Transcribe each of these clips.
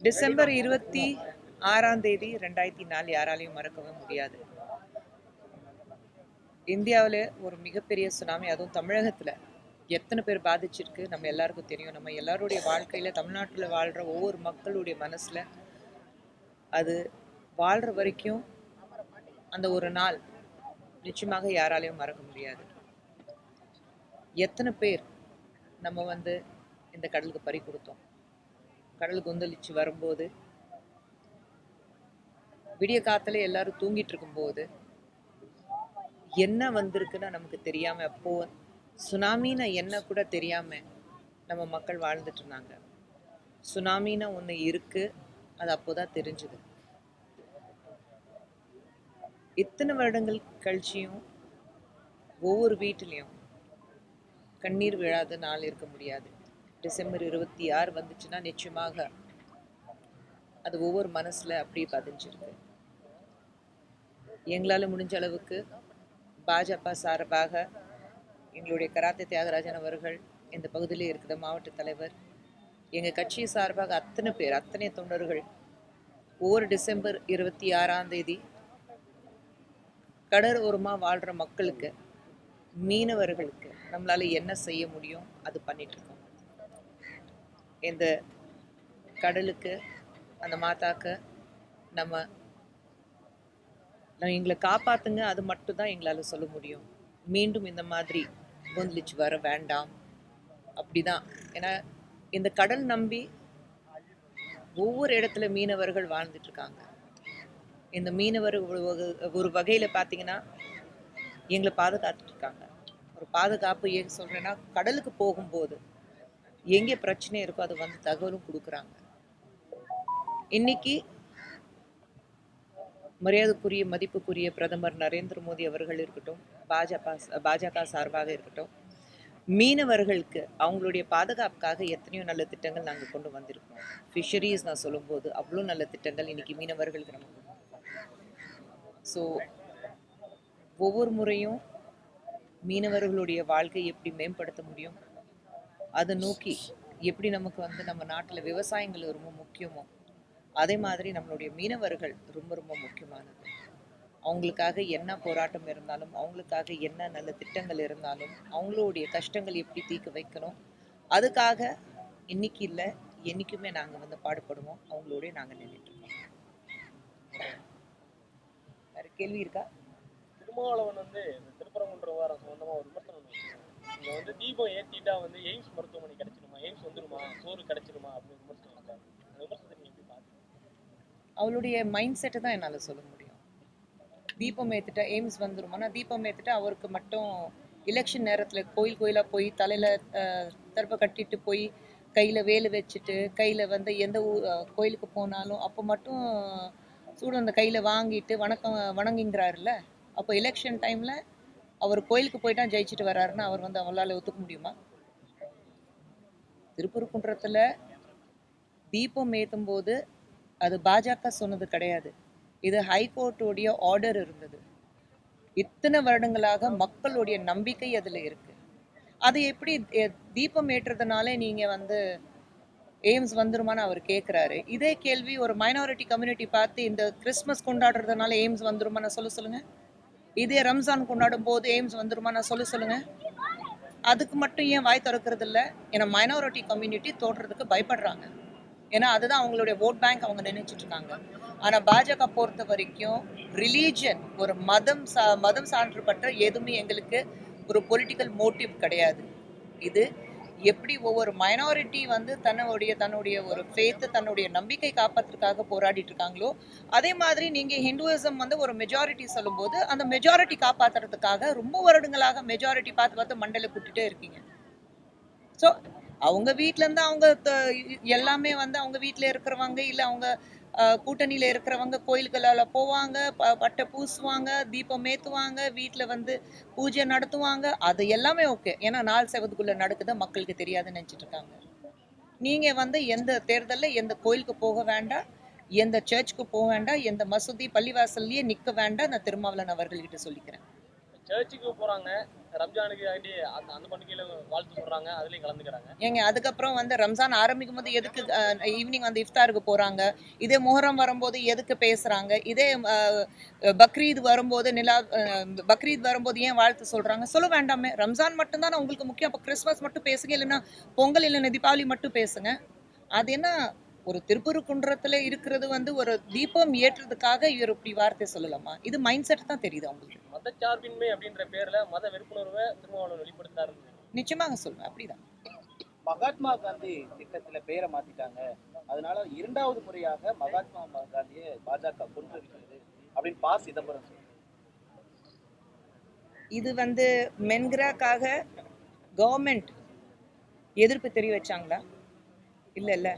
December 26 2004 யாராலையும் மறக்கவே முடியாது. இந்தியாவில் ஒரு மிகப்பெரிய சுனாமி, அதுவும் தமிழகத்தில் எத்தனை பேர் பாதிச்சிருக்கு நம்ம எல்லாருக்கும் தெரியும். நம்ம எல்லாருடைய வாழ்க்கையில், தமிழ்நாட்டில் வாழ்கிற ஒவ்வொரு மக்களுடைய மனசில் அது வாழ்கிற வரைக்கும் அந்த ஒரு நாள் நிச்சயமாக யாராலையும் மறக்க முடியாது. எத்தனை பேர் நம்ம இந்த கடலுக்கு பறி கொடுத்தோம். கடல் கொந்தளிச்சு வரும்போது, விடிய காத்துல எல்லாரும் தூங்கிட்டு இருக்கும்போது என்ன வந்திருக்குன்னா நமக்கு தெரியாம, அப்போ சுனாமின்னா என்ன கூட தெரியாம நம்ம மக்கள் வாழ்ந்துட்டு இருந்தாங்க. சுனாமின்னா ஒன்று இருக்கு, அது அப்போதான் தெரிஞ்சுது. இத்தனை வருடங்கள் கழிச்சியும் ஒவ்வொரு வீட்டிலையும் கண்ணீர் விழாத நாள் இருக்க முடியாது. டிசம்பர் 26 வந்துச்சுன்னா நிச்சயமாக அது ஒவ்வொரு மனசுல அப்படியே பதிஞ்சிருக்கு. எங்களால் முடிஞ்ச அளவுக்கு பாஜக சார்பாக எங்களுடைய கராத்தே தியாகராஜன் அவர்கள் இந்த பகுதியில் இருக்கிற மாவட்ட தலைவர், எங்கள் கட்சி சார்பாக அத்தனை பேர், அத்தனை தொண்டர்கள் ஒவ்வொரு டிசம்பர் 26 கடலோரமாக வாழ்கிற மக்களுக்கு, மீனவர்களுக்கு நம்மளால என்ன செய்ய முடியும் அது பண்ணிட்டு இருக்கோம். இந்த கடலுக்கு, அந்த மாதாக்கு நம்ம எங்களை காப்பாத்துங்க, அது மட்டும்தான் எங்களால் சொல்ல முடியும். மீண்டும் இந்த மாதிரி கொந்தளிச்சு வர வேண்டாம், அப்படிதான். ஏன்னா இந்த கடல் நம்பி ஒவ்வொரு இடத்துல மீனவர்கள் வாழ்ந்துட்டு இருக்காங்க. இந்த மீனவர்கள் ஒரு வகையில பார்த்தீங்கன்னா எங்களை பாதுகாத்துட்டு இருக்காங்க. ஒரு பாதுகாப்பு ஏன் சொல்றேன்னா, கடலுக்கு போகும்போது எங்கே பிரச்சனை இருக்கோ அது தகவலும் கொடுக்குறாங்க. இன்னைக்கு மரியாதைக்குரிய, மதிப்புக்குரிய பிரதமர் நரேந்திர மோடி அவர்கள் இருக்கட்டும், பாஜக சார்பாக இருக்கட்டும், மீனவர்களுக்கு அவங்களுடைய பாதுகாப்புக்காக எத்தனையோ நல்ல திட்டங்கள் நாங்கள் கொண்டு வந்திருக்கோம். ஃபிஷரிஸ் நான் சொல்லும்போது அவ்வளோ நல்ல திட்டங்கள் இன்னைக்கு மீனவர்களுக்கு நம்ம கொண்டு வந்திருக்கோம். ஸோ ஒவ்வொரு முறையும் மீனவர்களுடைய வாழ்க்கை எப்படி மேம்படுத்த முடியும், அதை நோக்கி எப்படி நமக்கு நம்ம நாட்டில் விவசாயங்கள் ரொம்ப முக்கியமோ, அதே மாதிரி நம்மளுடைய மீனவர்கள் ரொம்ப ரொம்ப முக்கியமானது. அவங்களுக்காக என்ன போராட்டம் இருந்தாலும், அவங்களுக்காக என்ன நல்ல திட்டங்கள் இருந்தாலும், அவங்களுடைய கஷ்டங்கள் எப்படி தீர்க்க வைக்கணும், அதுக்காக இன்னைக்கு இல்லை என்னைக்குமே நாங்கள் பாடுபடுவோம். அவங்களோட நாங்கள் நின்றுட்டு இருக்கோம். வேற கேள்வி இருக்கா? திருமாவளவன் திருப்பரங்குன்ற வாரம் சம்பந்தமா ஒரு விமர்சனம் இங்க தீபம் ஏத்திட்டா எய்ம்ஸ் மருத்துவமனை கிடைச்சிருமா, எய்ம்ஸ் வந்துருமா, சோறு கிடைச்சிருமா அப்படின்னு விமர்சனம் இருக்காங்க. அந்த விமர்சனத்தை நீங்க எப்படி பாத்தீங்க? அவளுடைய மைண்ட் செட்டை தான் என்னால் சொல்ல முடியும். தீபம் ஏற்றுட்டா எய்ம்ஸ் வந்துருமானா, தீபம் ஏற்றுட்டா அவருக்கு மட்டும் எலெக்ஷன் நேரத்தில் கோயிலாக போய் தலையில் தர்பை கட்டிட்டு போய் கையில் வேலை வச்சுட்டு, கையில் எந்த கோயிலுக்கு போனாலும் அப்போ மட்டும் சூடு அந்த கையில் வாங்கிட்டு வணங்குங்கிறாருல்ல. அப்போ எலெக்ஷன் டைமில் அவர் கோயிலுக்கு போயிட்டா ஜெயிச்சுட்டு வர்றாருன்னா அவர் அவளால் ஒத்துக்க முடியுமா? திருப்பரங்குன்றத்தில் தீபம் ஏற்றும் போது அது பாஜக சொன்னது கிடையாது. இது ஹைகோர்ட்டுடைய ஆர்டர் இருந்தது. இத்தனை வருடங்களாக மக்களுடைய நம்பிக்கை அதில் இருக்கு. அது எப்படி தீபம் ஏற்றுறதுனால நீங்க எய்ம்ஸ் வந்துருமான்னு அவர் கேட்குறாரு. இதே கேள்வி ஒரு மைனாரிட்டி கம்யூனிட்டி பார்த்து இந்த கிறிஸ்மஸ் கொண்டாடுறதுனால எய்ம்ஸ் வந்துருமா சொல்லுங்க. இதே ரம்ஜான் கொண்டாடும் போது எய்ம்ஸ் வந்துருமா சொல்லுங்க. அதுக்கு மட்டும் ஏன் வாய் திறக்கிறது இல்லை? ஏன்னா மைனாரிட்டி கம்யூனிட்டி தோற்றதுக்கு பயப்படுறாங்க. ஏன்னா அதுதான் அவங்களுடைய ஓட் பேங்க் அவங்க நினைச்சிட்டு இருக்காங்க. ஆனால் பாஜக பொறுத்த வரைக்கும் ரிலீஜன், ஒரு மதம் சான்றப்பட்ட எதுவுமே எங்களுக்கு ஒரு பொலிட்டிக்கல் மோட்டிவ் கிடையாது. இது எப்படி ஒவ்வொரு மைனாரிட்டி தன்னுடைய ஒரு ஃபேத்து, தன்னுடைய நம்பிக்கை காப்பாற்றுறதுக்காக போராடிட்டு இருக்காங்களோ, அதே மாதிரி நீங்கள் ஹிந்துவிசம் ஒரு மெஜாரிட்டி சொல்லும்போது அந்த மெஜாரிட்டி காப்பாற்றுறதுக்காக ரொம்ப வருடங்களாக மெஜாரிட்டி பார்த்து மண்டல கூட்டிகிட்டே இருக்கீங்க. ஸோ அவங்க வீட்டிலேருந்து அவங்க எல்லாமே அவங்க வீட்டில் இருக்கிறவங்க இல்லை அவங்க கூட்டணியில் இருக்கிறவங்க கோயில்களால் போவாங்க, பட்டை பூசுவாங்க, தீபம் ஏற்றுவாங்க, வீட்டில் பூஜை நடத்துவாங்க. அது எல்லாமே ஓகே. ஏன்னா நாள் செவத்துக்குள்ளே நடக்குது, மக்களுக்கு தெரியாதுன்னு நினச்சிட்டு இருக்காங்க. நீங்கள் எந்த தேர்தலில் எந்த கோயிலுக்கு போக வேண்டாம், எந்த சர்ச்சுக்கு போக வேண்டாம், எந்த மசூதி பள்ளிவாசல்லையே நிற்க வேண்டாம். நான் திருமாவளவன் அவர்கள்கிட்ட சொல்லிக்கிறேன். சர்ச்சுக்கு போகிறாங்க, ரம்ஜானுக்கு ஆண்டி அந்த அந்த பண்டிகையில வாழ்த்து சொல்றாங்க, அதுலயும் கலந்துக்கிறாங்க. ஏங்க அதுக்கப்புறம் வந்து ரம்ஜான் ஆரம்பிக்கும் போது எதுக்கு ஈவினிங் வந்து இஃப்தாருக்கு போறாங்க? இதே முஹர்ரம் வரும்போது எதுக்கு பேசுறாங்க? இதே பக்ரீத் வரும்போது பக்ரீத் வரும்போது ஏன் வாழ்த்து சொல்றாங்க? சொல்ல வேண்டாமே. ரம்ஜான் மட்டும் தானே உங்களுக்கு முக்கியம். அப்ப கிறிஸ்மஸ் மட்டும் பேசுங்க, இல்லைன்னா பொங்கல் இல்லைன்னா தீபாவளி மட்டும் பேசுங்க. அது என்ன ஒரு திருப்பரங்குன்றத்துல இருக்கிறது வந்து ஒரு தீபம் ஏற்றுறதுக்காக இவர் இப்படி வார்த்தை சொல்லலாமா? இது மைண்ட் செட் தான் தெரியுது அவங்களுக்கு. மதச்சார்பின்மை அப்படின்ற பேர்ல மத வெறுப்புணர்வை திருமாவளவன் வெளிப்படுத்தாரு. நிச்சயமாக சொல்லுவேன். அப்படிதான். மகாத்மா காந்தி திட்டத்துல பேரை மாத்திட்டாங்க, அதனால 2வது முறையாக மகாத்மா காந்தியை பாஜக கொண்டிருக்கிறது அப்படின்னு ப. சிதம்பரம் சொல்றாரு. இது வந்து மென்கிராக்காக கவர்மெண்ட் எதிர்ப்பு தெரிவிச்சாங்களா? இல்ல இல்ல.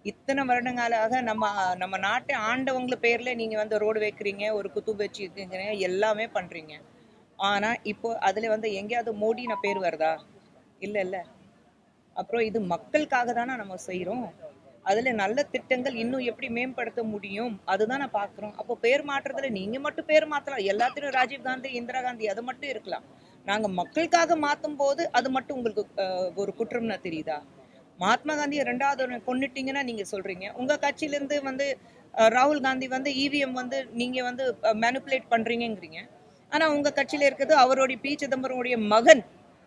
இத்தனை வருடங்களாக நம்ம நாட்டை ஆண்டவங்கள பேர்ல நீங்க வந்து ரோடு வைக்கிறீங்க, ஒரு குத்துப் வச்சுக்கிறீங்க, எல்லாமே பண்றீங்க. ஆனா இப்போ அதுல வந்து எங்கேயாவது மோடின பேர் வருதா? இல்ல இல்ல. அப்புறம் இது மக்களுக்காக தானே நம்ம செய்றோம். அதுல நல்ல திட்டங்கள் இன்னும் எப்படி மேம்படுத்த முடியும் அதுதானே பார்க்குறோம். அப்போ பேர் மாற்றுறதுல நீங்க மட்டும் பேர் மாத்தலாம். எல்லாத்திலும் ராஜீவ் காந்தி, இந்திரா காந்தி அது மட்டும் இருக்கலாம். நாங்க மக்களுக்காக மாத்தும் போது அது மட்டும் உங்களுக்கு ஒரு குற்றம்னா தெரியுதா? மகாத்மா காந்தியை 2வது கொன்னுட்டீங்கன்னா நீங்க சொல்றீங்க. உங்க கட்சியிலிருந்து வந்து ராகுல் காந்தி வந்து இவிஎம் வந்து நீங்க வந்து மேனிப்புலேட் பண்றீங்கங்கிறீங்க. ஆனா உங்க கட்சியில இருக்கிறது அவருடைய பி. சிதம்பரமுடைய மகன்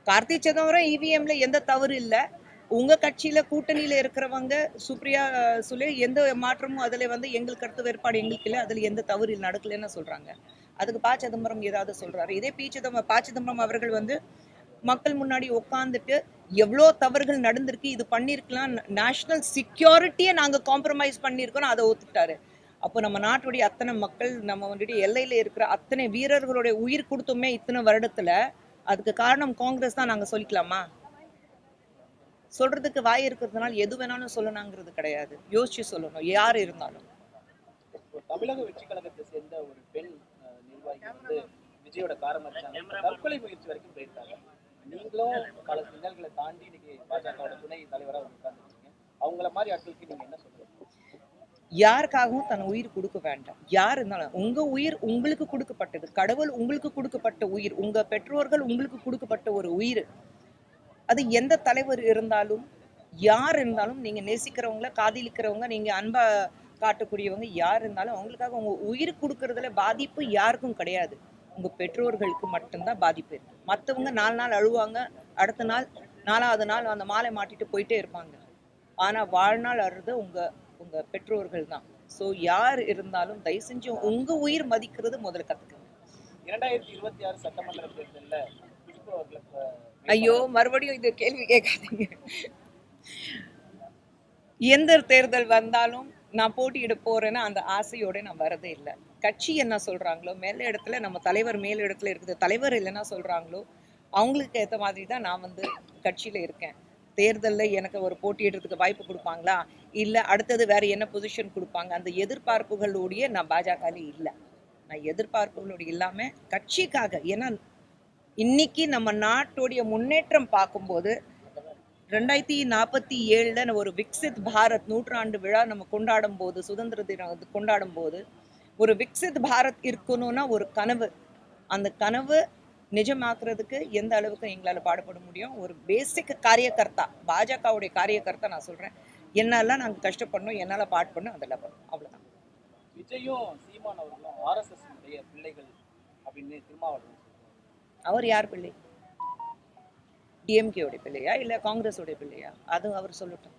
கார்த்தி சிதம்பரம். இவிஎம்ல எந்த தவறு இல்லை. உங்க கட்சியில கூட்டணியில இருக்கிறவங்க சுப்ரியா சுலே எந்த மாற்றமும் அதுல வந்து எங்களுக்கு கருத்து வேறுபாடு எங்களுக்கு இல்லை, அதுல எந்த தவறு நடக்கலன்னு சொல்றாங்க. அதுக்கு ப. சிதம்பரம் ஏதாவது சொல்றாரு? இதே ப. சிதம்பரம் அவர்கள் வந்து மக்கள் முன்னாடி உட்காந்துட்டு எவ்வளோ தவறுகள் நடந்திருக்கு, இது பண்ணியிருக்கலாம், நேஷனல் செக்யூரிட்டியை நாங்க காம்ப்ரமைஸ் பண்ணியிருக்கோம், அதை ஒத்துக்கிட்டாரு. அப்போ நம்ம நாட்டுடைய அத்தனை மக்கள், நம்ம வந்துட்டு எல்லையில இருக்கிற அத்தனை வீரர்களுடைய உயிர் கொடுத்தோமே இத்தனை வருடத்துல, அதுக்கு காரணம் காங்கிரஸ் தான் நாங்க சொல்லிக்கலாமா? சொல்றதுக்கு வாய் இருக்கிறதுனால எது வேணாலும் சொல்லணுங்கிறது கிடையாது. யோசிச்சு சொல்லணும் யார் இருந்தாலும். தமிழக வெற்றி கழகத்தை சேர்ந்த ஒரு பெண் நிர்வாகி வந்து விஜயோட காரை மறிச்சாங்க, தற்கொலை முயற்சி வரைக்கும் போயிருக்காங்க. நீங்களும் பல சின்னல்களை தாண்டி இன்னைக்கு பாஜகவோட துணை தலைவராக உட்கார்ந்துருக்கீங்க. அவங்கள மாதிரி ஆட்களுக்கு நீங்க என்ன சொல்றீங்க? யாருக்காகவும் தன் உயிர் கொடுக்க வேண்டாம். யார் இருந்தாலும் உங்க உயிர் உங்களுக்கு கொடுக்கப்பட்டது. கடவுள் உங்களுக்கு கொடுக்கப்பட்ட உயிர். உங்க பெற்றோர்கள் உங்களுக்கு கொடுக்கப்பட்ட ஒரு உயிர். அது எந்த தலைவர் இருந்தாலும் யார் இருந்தாலும் நீங்க நேசிக்கிறவங்கள, காதலிக்கிறவங்க, நீங்க அன்பா காட்டக்கூடியவங்க யார் இருந்தாலும் அவங்களுக்காக உங்க உயிர் கொடுக்கறதுல பாதிப்பு யாருக்கும் கிடையாது. உங்க பெற்றோர்களுக்கு மட்டும்தான் பாதிப்பு இருக்கு. மற்றவங்க 4 நாள் அழுவாங்க, அடுத்த நாள் 4வது நாள் அந்த மாலை மாட்டிட்டு போயிட்டே இருப்பாங்க. ஆனா வாழ்நாள் அழுது உங்க உங்க பெற்றோர்கள் தான். ஸோ யார் இருந்தாலும் தயவு செஞ்சு உங்க உயிர் மதிக்கிறது முதல்ல கத்துக்கங்க. 2026 சட்டமன்ற தேர்தலில் குஷ்பு அவர்களுக்கு ஐயோ மறுபடியும் இந்த கேள்வி கேட்காதீங்க. எந்த தேர்தல் வந்தாலும் நான் போட்டியிட போறேன்னா அந்த ஆசையோட நான் வரதே இல்லை. கட்சி என்ன சொல்றாங்களோ மேல் இடத்துல நம்ம தலைவர் மேல் இடத்துல இருக்குது, தலைவர் இல்லைன்னா சொல்றாங்களோ அவங்களுக்கு ஏற்ற மாதிரி தான் நான் வந்து கட்சியில இருக்கேன். தேர்தலில் எனக்கு ஒரு போட்டியிடுறதுக்கு வாய்ப்பு கொடுப்பாங்களா, இல்லை அடுத்தது வேற என்ன பொசிஷன் கொடுப்பாங்க, அந்த எதிர்பார்ப்புகளோடைய நான் பாஜகலே இல்லை. நான் எதிர்பார்ப்புகளோடு இல்லாமல் கட்சிக்காக, ஏன்னா இன்னைக்கு நம்ம நாட்டுடைய முன்னேற்றம் பார்க்கும்போது 2047 ஒரு விக்சித் பாரத் நூற்றாண்டு விழா நம்ம கொண்டாடும் போது, சுதந்திர தினம் கொண்டாடும் போது ஒரு விக்சித் பாரத் இருக்கணும்னா ஒரு கனவு, அந்த கனவு நிஜமாக்குறதுக்கு எந்த அளவுக்கு எங்களால் பாடுபட முடியும். ஒரு பேசிக் காரியகர்த்தா, பாஜகவுடைய காரியகர்த்தா நான் சொல்றேன், என்னெல்லாம் நாங்கள் கஷ்டப்படணும், என்னால் பாடுபடணும், அதெல்லாம் பண்ணணும், அவ்வளோதான். விஜயும் சீமான் அவர்களும் ஆர்எஸ்எஸ் பிள்ளைகள் அப்படின்னு திருமாவளவன் அவர் யார் பிள்ளை? டிஎம்கேவுடைய பிள்ளையா இல்லை காங்கிரஸோடைய பிள்ளையா? அது அவர் சொல்லட்டும்.